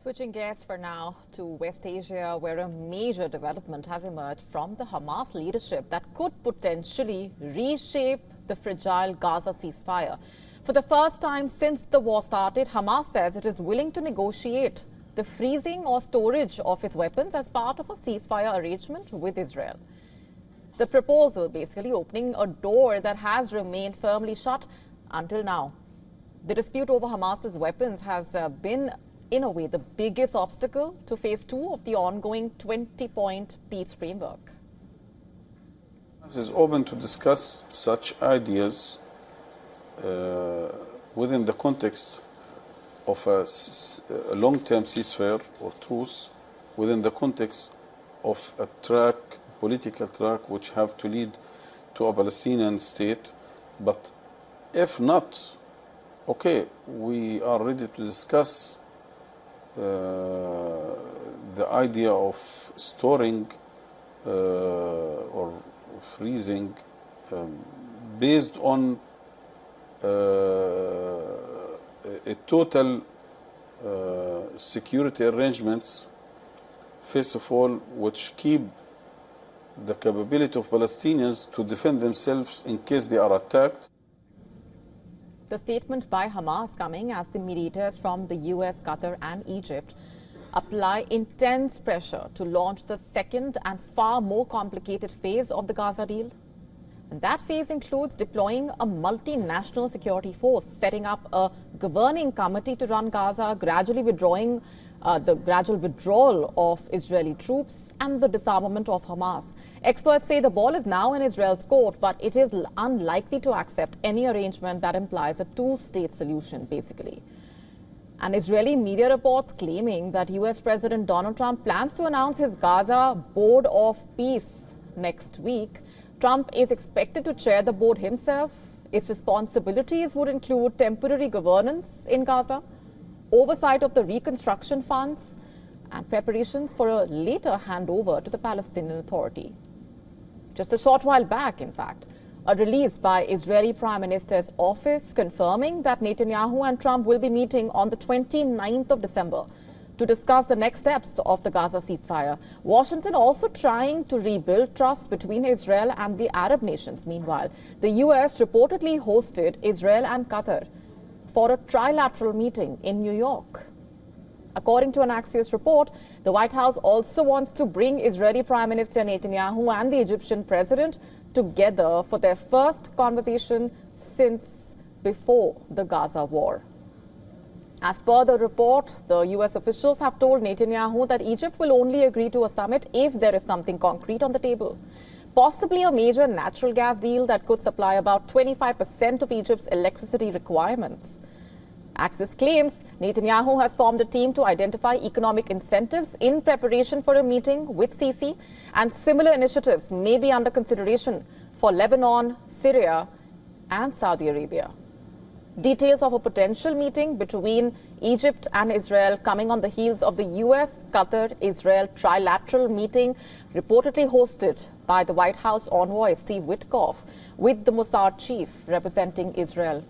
Switching gears for now to West Asia, where a major development has emerged from the Hamas leadership that could potentially reshape the fragile Gaza ceasefire. For the first time since the war started, Hamas says it is willing to negotiate the freezing or storage of its weapons as part of a ceasefire arrangement with Israel. The proposal basically opening a door that has remained firmly shut until now. The dispute over Hamas's weapons has been, in a way, the biggest obstacle to phase 2 of the ongoing 20-point peace framework. It is open to discuss such ideas within the context of a long-term ceasefire or truce, within the context of a political track which have to lead to a Palestinian state. But if not, okay, we are ready to discuss the idea of storing or freezing based on a total security arrangements, first of all, which keep the capability of Palestinians to defend themselves in case they are attacked. The statement by Hamas coming as the mediators from the US, Qatar and Egypt apply intense pressure to launch the second and far more complicated phase of the Gaza deal. And that phase includes deploying a multinational security force, setting up a governing committee to run Gaza, gradually withdrawing the gradual withdrawal of Israeli troops and the disarmament of Hamas. Experts say the ball is now in Israel's court, but it is unlikely to accept any arrangement that implies a two-state solution, basically. And Israeli media reports claiming that US President Donald Trump plans to announce his Gaza Board of Peace next week. Trump is expected to chair the board himself. Its responsibilities would include temporary governance in Gaza, oversight of the reconstruction funds, and preparations for a later handover to the Palestinian Authority. Just a short while back, in fact, a release by Israeli Prime Minister's office confirming that Netanyahu and Trump will be meeting on the 29th of December to discuss the next steps of the Gaza ceasefire. Washington also trying to rebuild trust between Israel and the Arab nations. Meanwhile, the US reportedly hosted Israel and Qatar for a trilateral meeting in New York. According to an Axios report, the White House also wants to bring Israeli Prime Minister Netanyahu and the Egyptian president together for their first conversation since before the Gaza war. As per the report, the US officials have told Netanyahu that Egypt will only agree to a summit if there is something concrete on the table. Possibly a major natural gas deal that could supply about 25% of Egypt's electricity requirements. Axios claims Netanyahu has formed a team to identify economic incentives in preparation for a meeting with Sisi, and similar initiatives may be under consideration for Lebanon, Syria and Saudi Arabia. Details of a potential meeting between Egypt and Israel coming on the heels of the US, Qatar, Israel trilateral meeting reportedly hosted by the White House envoy Steve Witkoff with the Mossad chief representing Israel.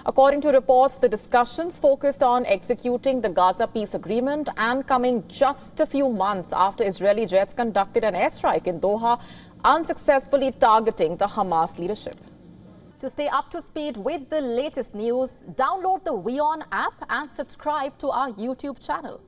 According to reports, the discussions focused on executing the Gaza peace agreement and coming just a few months after Israeli jets conducted an airstrike in Doha, unsuccessfully targeting the Hamas leadership. To stay up to speed with the latest news, download the WION app and subscribe to our YouTube channel.